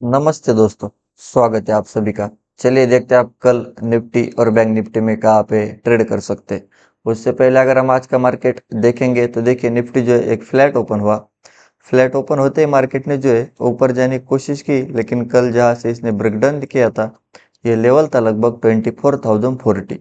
नमस्ते दोस्तों। स्वागत है आप सभी का। चलिए देखते हैं आप कल निफ्टी और बैंक निफ्टी में कहाँ पे ट्रेड कर सकते हैं। उससे पहले अगर हम आज का मार्केट देखेंगे तो देखिए निफ्टी जो है एक फ्लैट ओपन हुआ। फ्लैट ओपन होते ही मार्केट ने जो है ऊपर जाने की कोशिश की, लेकिन कल जहाँ से इसने ब्रेकडाउन किया था ये लेवल था लगभग 24,040।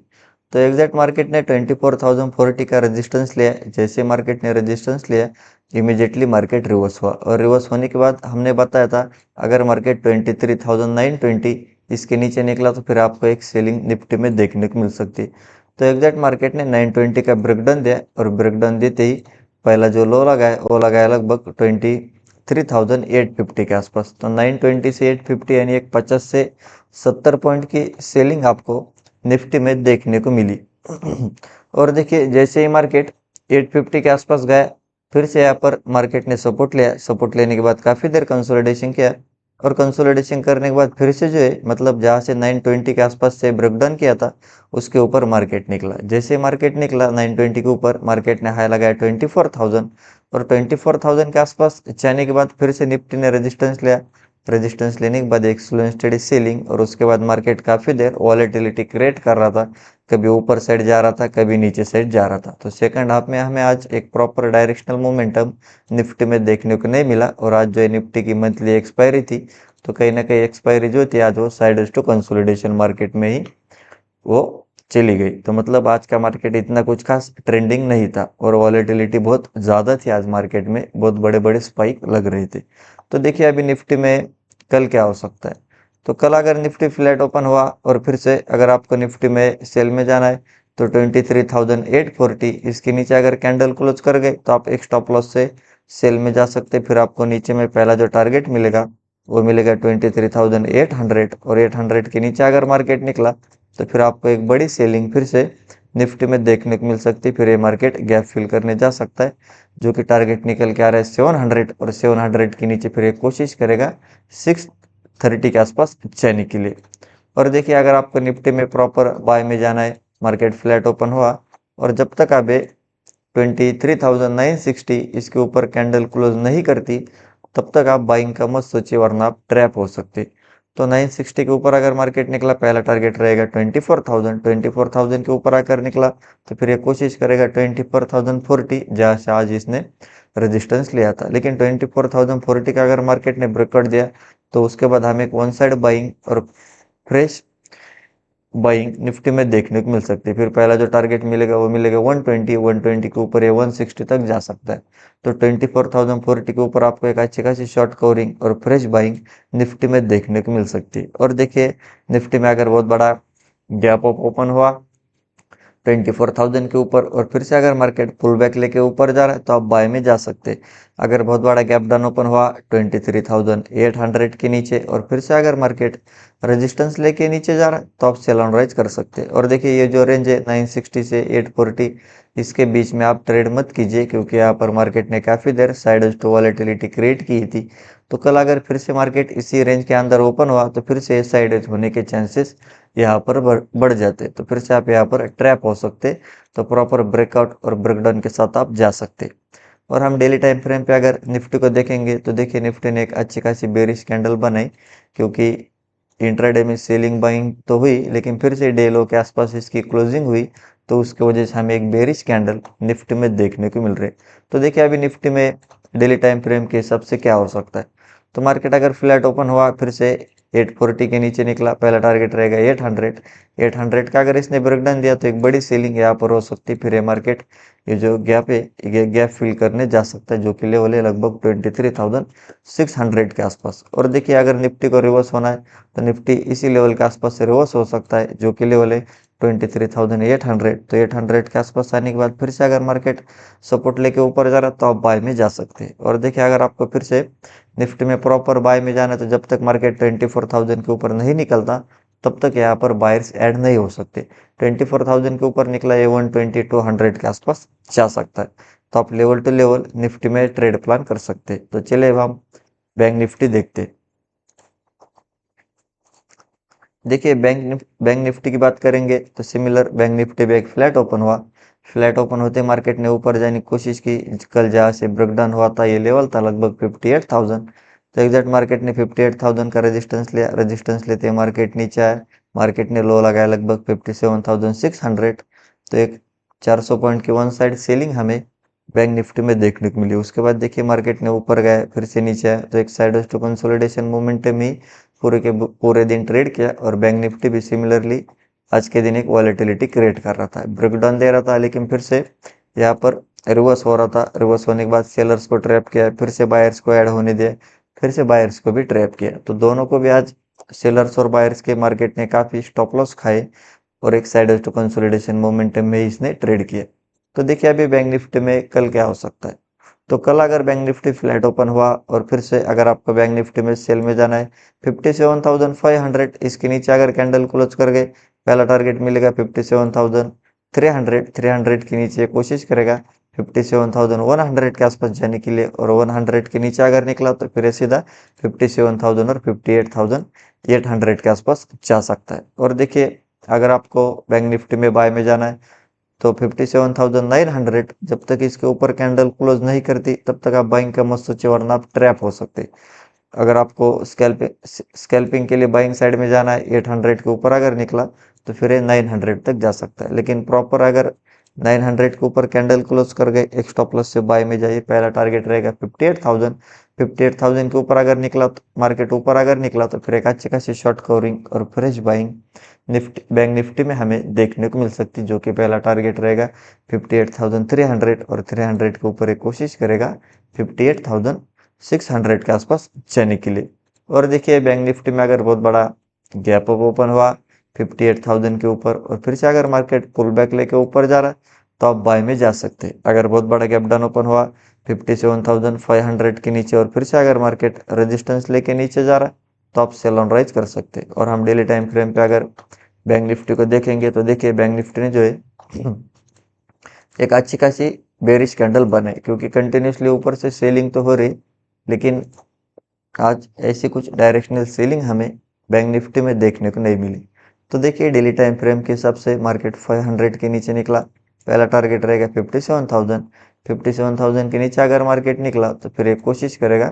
तो एग्जैक्ट मार्केट ने 24,040 का रेजिस्टेंस लिया। जैसे मार्केट ने रेजिस्टेंस लिया इमीडिएटली मार्केट रिवर्स हुआ, और रिवर्स होने के बाद हमने बताया था अगर मार्केट 23,920 इसके नीचे निकला तो फिर आपको एक सेलिंग निफ्टी में देखने को मिल सकती है। तो एग्जैक्ट मार्केट ने 920 का ब्रेकडाउन दिया, और ब्रेकडाउन देते ही पहला जो लो लगाया वो लगाया लगभग 23,850 के आसपास। तो 920 से 850 यानी एक 50 से 70 पॉइंट की सेलिंग आपको निफ्टी में देखने को मिली। और देखिए जैसे ही मार्केट 850 के आसपास गया, फिर से यहाँ पर मार्केट ने सपोर्ट लिया। सपोर्ट लेने के बाद काफ़ी देर कंसोलिडेशन किया, और कंसोलिडेशन करने के बाद फिर से जो है मतलब जहाँ से 920 के आसपास से ब्रेकडाउन किया था उसके ऊपर मार्केट निकला। जैसे मार्केट निकला 920 के ऊपर मार्केट ने हाई लगाया 24,000, और 24,000 के आसपास जाने के बाद फिर से निफ्टी ने रेजिस्टेंस लिया। रेजिस्टेंस लेने के बाद एक स्लो एंड स्टेडी सेलिंग, और उसके बाद मार्केट काफ़ी देर वॉलेटिलिटी क्रिएट कर रहा था। कभी ऊपर साइड जा रहा था, कभी नीचे साइड जा रहा था। तो सेकंड हाफ में हमें आज एक प्रॉपर डायरेक्शनल मोमेंटम निफ्टी में देखने को नहीं मिला। और आज जो है निफ्टी की मंथली एक्सपायरी थी, तो कहीं ना कहीं एक्सपायरी जो थी आज वो साइड टू कंसोलिडेशन मार्केट में ही वो चली गई। तो मतलब आज का मार्केट इतना कुछ खास ट्रेंडिंग नहीं था, और वॉलेटिलिटी बहुत ज़्यादा थी आज मार्केट में, बहुत बड़े बड़े स्पाइक लग रहे थे। तो देखिए अभी निफ्टी में कल क्या हो सकता है। तो कल अगर निफ्टी फ्लैट ओपन हुआ और फिर से अगर आपको निफ्टी में सेल में जाना है तो 23,840 इसके नीचे अगर कैंडल क्लोज कर गए तो आप एक स्टॉप लॉस से सेल में जा सकते। फिर आपको नीचे में पहला जो टारगेट मिलेगा वो मिलेगा 23,800, और 800 के नीचे अगर मार्केट निकला तो फिर आपको एक बड़ी सेलिंग फिर से निफ्टी में देखने को मिल सकती है। फिर ये मार्केट गैप फिल करने जा सकता है, जो कि टारगेट निकल के आ रहा है 700, और 700 के नीचे फिर एक कोशिश करेगा 630 के आसपास जाने के लिए। और देखिए अगर आपको निफ्टी में प्रॉपर बाय में जाना है, मार्केट फ्लैट ओपन हुआ और जब तक आप 23,960 इसके ऊपर कैंडल क्लोज नहीं करती तब तक आप बाइंग का मत सोचिए, वरना आप ट्रैप हो सकते। तो 960 के ऊपर अगर मार्केट निकला पहला टारगेट रहेगा 24,000। 24,000 के ऊपर आकर निकला तो फिर ये कोशिश करेगा 24,040, जहाँ से आज इसने रेजिस्टेंस लिया था। लेकिन 24,040 का अगर मार्केट ने ब्रेकआउट दिया तो उसके बाद हमें एक वन साइड बाइंग और फ्रेश बाइंग निफ्टी में देखने को मिल सकती है। फिर पहला जो टारगेट मिलेगा वो मिलेगा 120। 120 के ऊपर ये 160 तक जा सकता है। तो 24,040 के ऊपर आपको एक अच्छी खासी शॉर्ट कवरिंग और फ्रेश बाइंग निफ्टी में देखने को मिल सकती है। और देखिए निफ्टी में अगर बहुत बड़ा गैप अप ओपन हुआ 24,000 के ऊपर और फिर से अगर मार्केट पुल बैक लेके ऊपर जा रहा है तो आप बाय में जा सकते हैं। अगर बहुत बड़ा गैप डाउन ओपन हुआ 23,800 के नीचे और फिर से अगर मार्केट रेजिस्टेंस लेके नीचे जा रहा है तो आप सेल ऑन राइज कर सकते हैं। और देखिए ये जो रेंज है 960 से 840 इसके बीच में आप ट्रेड मत कीजिए, क्योंकि यहाँ पर मार्केट ने काफ़ी देर साइड टू वॉलेटिलिटी क्रिएट की थी। तो कल अगर फिर से मार्केट इसी रेंज के अंदर ओपन हुआ तो फिर से साइड होने के चांसेस यहाँ पर बढ़ जाते, तो फिर से आप यहाँ पर ट्रैप हो सकते। तो प्रॉपर ब्रेकआउट और ब्रेकडाउन के साथ आप जा सकते। और हम डेली टाइम फ्रेम पे अगर निफ्टी को देखेंगे तो देखिए निफ्टी ने एक अच्छी खासी बेरिश कैंडल बनाई, क्योंकि इंट्राडे में सेलिंग बाइंग तो हुई लेकिन फिर से डे लो के आसपास इसकी क्लोजिंग हुई, तो उसकी वजह से हमें एक बेरिश कैंडल निफ्टी में देखने को मिल रही है। तो देखिए अभी निफ्टी में डेली टाइम फ्रेम के हिसाब से क्या हो सकता है। तो मार्केट अगर फ्लैट ओपन हुआ फिर से 840 के नीचे निकला, पहला टारगेट रहेगा 800। 800 का अगर इसने ब्रेकडाउन दिया तो एक बड़ी सेलिंग यहाँ पर हो सकती है। फिर ये मार्केट ये जो गैप है ये गैप फिल करने जा सकता है, जो कि लेवल है लगभग 23,600 के आसपास। और देखिए अगर निफ्टी को रिवर्स होना है तो निफ्टी इसी लेवल के आसपास से रिवर्स हो सकता है, जो कि लेवल है 23,800। तो 800 के आसपास आने के बाद फिर से अगर मार्केट सपोर्ट लेके ऊपर जा रहा है तो आप बाय में जा सकते हैं। और देखिए अगर आपको फिर से निफ्टी में प्रॉपर बाय में जाना है तो जब तक मार्केट 24,000 के ऊपर नहीं निकलता तब तक यहाँ पर बायर्स ऐड नहीं हो सकते। 24,000 के ऊपर निकला ये 120-200 के आसपास जा सकता है। तो आप लेवल टू लेवल निफ्टी में ट्रेड प्लान कर सकते हैं। तो चलिए अब हम बैंक निफ्टी देखते हैं। देखिए बैंक निफ्टी की बात करेंगे तो सिमिलर बैंक निफ्टी भी एक फ्लैट ओपन हुआ। फ्लैट ओपन होते मार्केट ने ऊपर जाने की कोशिश की। कल जहाँ से ब्रेकडाउन हुआ था ये लेवल था लगभग 58,000। तो एग्जैक्ट मार्केट ने 58,000 का रेजिस्टेंस लिया, रेजिस्टेंस लेते ही मार्केट नीचे आया, मार्केट ने लो लगाया लगभग 57,600। तो एक 400 पॉइंट की वन साइड सेलिंग हमें बैंक निफ्टी में देखने को मिली। उसके बाद देखिए मार्केट ने ऊपर गया, फिर से नीचे आया, तो एक साइड टू कंसोलिडेशन मोमेंटम ही पूरे दिन ट्रेड किया। और बैंक निफ्टी भी सिमिलरली आज के दिन एक वॉलेटिलिटी क्रिएट कर रहा था, ब्रेकडाउन दे रहा था, लेकिन फिर से यहाँ पर रिवर्स हो रहा था। रिवर्स होने के बाद सेलर्स को ट्रैप किया, फिर से बायर्स को ऐड होने दिया, फिर से बायर्स को भी ट्रैप किया। तो दोनों को भी आज सेलर्स और बायर्स के मार्केट ने काफी स्टॉप लॉस खाए और एक साइड टू कंसोलिडेशन मोमेंटम में इसने ट्रेड किया। तो देखिए अभी बैंक निफ्टी में कल क्या हो सकता है। तो कल अगर बैंक निफ्टी फ्लैट ओपन हुआ और फिर से अगर आपको बैंक निफ्टी में सेल में जाना है 57,500, इसके नीचे अगर कैंडल क्लोज कर गए, पहला टारगेट मिलेगा 57,300, 300 के नीचे कोशिश करेगा 57,100 के आसपास जाने के लिए, और 100 के नीचे अगर निकला तो फिर सीधा 57,000 और 58,800 के आसपास जा सकता है। और देखिए अगर आपको बैंक निफ्टी में बाय में जाना है तो 57,900, जब तक इसके ऊपर कैंडल क्लोज नहीं करती तब तक आप बाइंग का मत सोचिए, वरना आप ट्रैप हो सकते। अगर आपको स्कैल्पिंग के लिए बाइंग साइड में जाना है 800 के ऊपर अगर निकला तो फिर ये 900 तक जा सकता है। लेकिन प्रॉपर अगर 900 के ऊपर कैंडल क्लोज कर गए, एक स्टॉप लॉस से बाय में जाइए, पहला टारगेट रहेगा 58,000। 58,000 के ऊपर अगर निकला तो मार्केट ऊपर अगर निकला तो फिर एक अच्छी खासी शॉर्ट कवरिंग और fresh buying Nifty bank Nifty में हमें देखने को मिल सकती है, जो कि पहला टारगेट रहेगा 58,300 और 300 के ऊपर एक कोशिश करेगा 58,600 के आसपास जाने के लिए। और देखिए बैंक निफ्टी में अगर बहुत बड़ा गैप अप ओपन हुआ 58,000 के ऊपर और फिर से अगर मार्केट पुल बैक लेके ऊपर जा रहा है तो आप बाय में जा सकते हैं। अगर बहुत बड़ा गैप डाउन ओपन हुआ 57,500 के नीचे और फिर से अगर मार्केट रेजिस्टेंस लेके नीचे जा रहा है तो आप सेल ऑन राइज कर सकते हैं। और हम डेली टाइम फ्रेम पे अगर बैंक निफ्टी को देखेंगे तो देखिए बैंक निफ्टी ने जो है एक अच्छी खासी बेरिश कैंडल बने, क्योंकि कंटिन्यूसली ऊपर से सेलिंग तो हो रही, लेकिन आज ऐसी कुछ डायरेक्शनल सेलिंग हमें बैंक निफ्टी में देखने को नहीं मिली। तो देखिए डेली टाइम फ्रेम के हिसाब से मार्केट 500 के नीचे निकला, पहला टारगेट रहेगा 57,000। 57,000 के नीचे अगर मार्केट निकला तो फिर एक कोशिश करेगा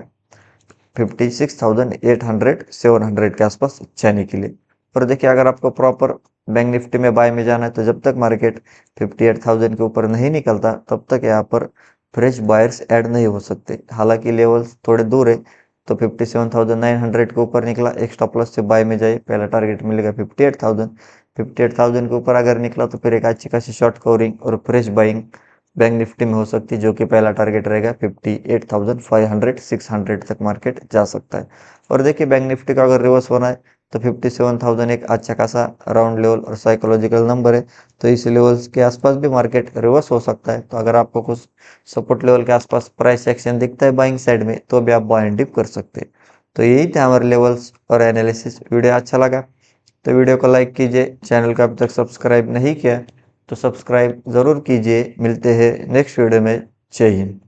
56,800 700 के आसपास जाने के लिए। और देखिए अगर आपको प्रॉपर बैंक निफ्टी में बाय में जाना है तो जब तक मार्केट 58,000 के ऊपर नहीं निकलता तब तक यहाँ पर फ्रेश बायर्स ऐड नहीं हो सकते। हालांकि लेवल्स थोड़े दूर है, तो 57,900 के ऊपर निकला, एक स्टॉप लॉस से बाय में जाए, पहला टारगेट मिलेगा 58,000। 58,000 के ऊपर अगर निकला तो फिर एक अच्छी खासी शॉर्ट कवरिंग और फ्रेश बाइंग बैंक निफ्टी में हो सकती है, जो कि पहला टारगेट रहेगा 58,500 600 तक मार्केट जा सकता है। और देखिए बैंक निफ्टी का अगर रिवर्स होना है तो 57,000 एक अच्छा खासा राउंड लेवल और साइकोलॉजिकल नंबर है, तो इस लेवल्स के आसपास भी मार्केट रिवर्स हो सकता है। तो अगर आपको कुछ सपोर्ट लेवल के आसपास प्राइस एक्शन दिखता है बाइंग साइड में तो भी आप बाय एंड डिप कर सकते हैं। तो यही थे हमारे लेवल्स और एनालिसिस। वीडियो अच्छा लगा तो वीडियो को लाइक कीजिए, चैनल को अभी तक सब्सक्राइब नहीं किया तो सब्सक्राइब ज़रूर कीजिए। मिलते हैं नेक्स्ट वीडियो में। जय हिंद।